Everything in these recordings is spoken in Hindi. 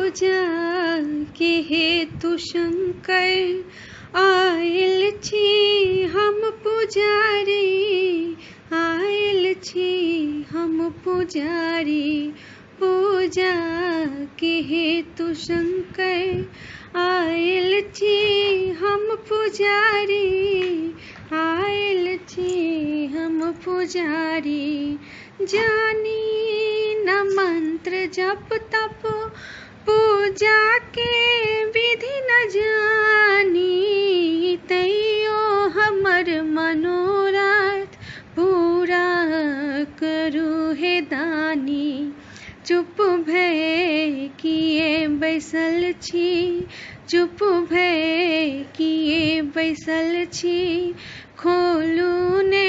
पूजा के हेतु शंकर आयल छी हम पुजारी, आयल छी हम पुजारी। पूजा के हेतु शंकर आयल छी हम पुजारी, आयल छी हम पुजारी। जानी न मंत्र जप तप पूजा के विधि न जानी, तैयो हमर मनोरथ पूरा करू हे दानी। चुप भय किए बैसल छी, चुप भय किए बैसल छी। खोलू ने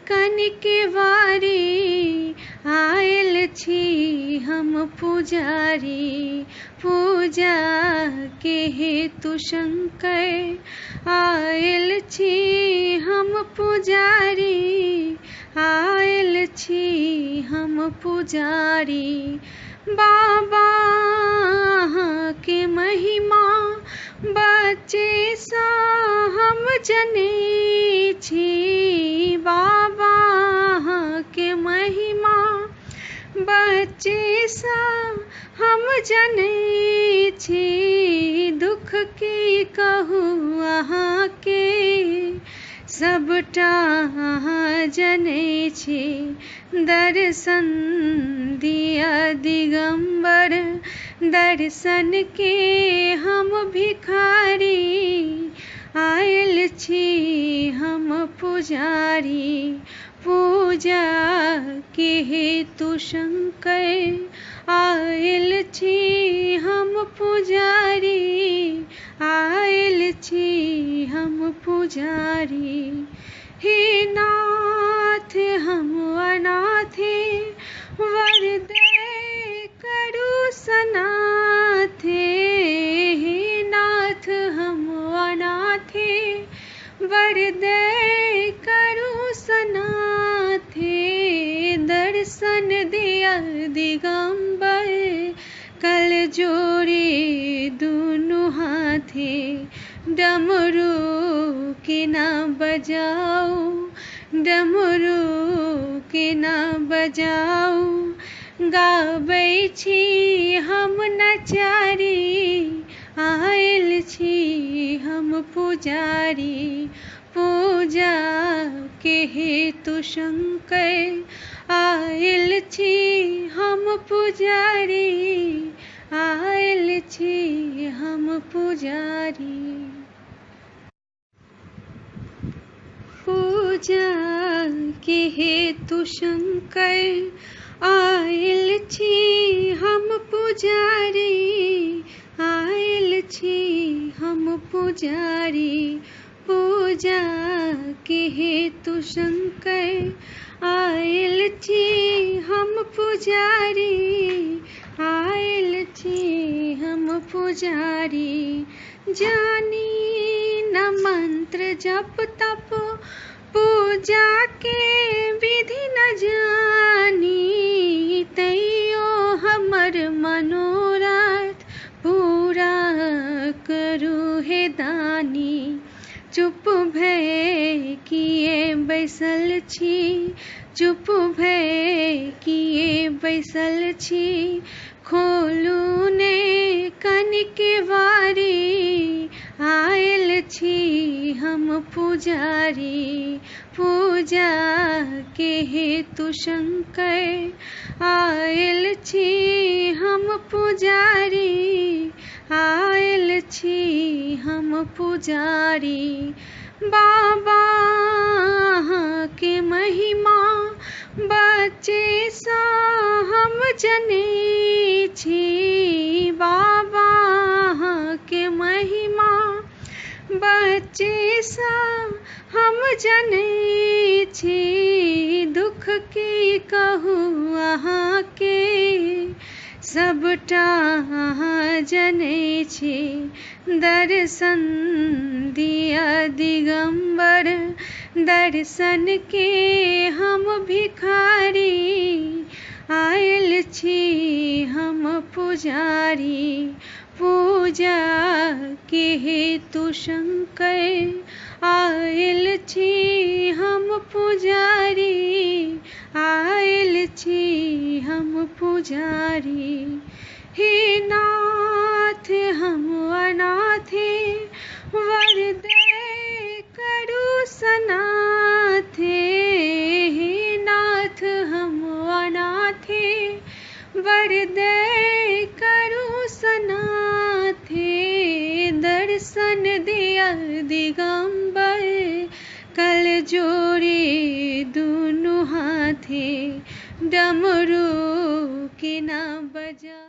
कनिक वारी, आयल छी हम पुजारी। पूजा के हेतु शंकर आयल छी हम पुजारी, आयल छी हम पुजारी। बाबा के महिमा बच्चे सा हम जने छी, बाबा के महिमा बच्चे सा हम जने छी। दुख की कहू अहाँ के सबटा जने छी। दर्शन दिया दिगंबर, दर्शन के हम भिखारी, आयल छी हम पुजारी। पूजा के हेतु शंकर आयल छी हम पुजारी, आयल छी हम पुजारी। हे नाथ हम अनाथे वर दे करू सनाथे, हे नाथ हम अनाथे वर दे करू सनाथे। दर्शन दिया दिगंबर कल जोड़े दुनु हाथे। डमरू के ना बजाओ, डमरू के ना बजाओ। गाबै छी हम नचारी, आयल छी हम पुजारी। पूजा के हेतु शंकर आयल छी हम पुजारी, आयल छी हम पुजारी। पूजा के हेतु शंकर आयल छी हम पुजारी, आयल छी हम पुजारी। पूजा के हेतु शंकर आयल छी हम पुजारी, आयल छी हम पुजारी। जानी न मंत्र जप तप पूजा के विधि न जानी, तैयो हमर मनोरथ पूरा करू हे दानी। चुप भय किए बैसल छी, चुप भय किए बैसल छी। खोलू ने कनिक वारी, आयल छी हम पुजारी। पूजा के हेतु शंकर आयल छी हम पुजारी, आयल छी हम पुजारी। बाबा के महिमा बच्चे सा हम जने छी, बाबा के महिमा बच्चे सा हम जने छी। दुख की कहू अहाँ के सबटा जने छी। दर्शन दिया दिगंबर, दर्शन के हम भिखारी। आयल छी हम पुजारी पूजा के हेतु शंकर आयल छी हम पुजारी आयल छी हम पुजारी। हे नाथ हम अनाथे वर दे करू सनाथे। हे नाथ हम अनाथे वर दे करू सनाथे। दर्शन दिया दिगंबर कल जोड़े दुनु हाथे डमरू की ना बजा।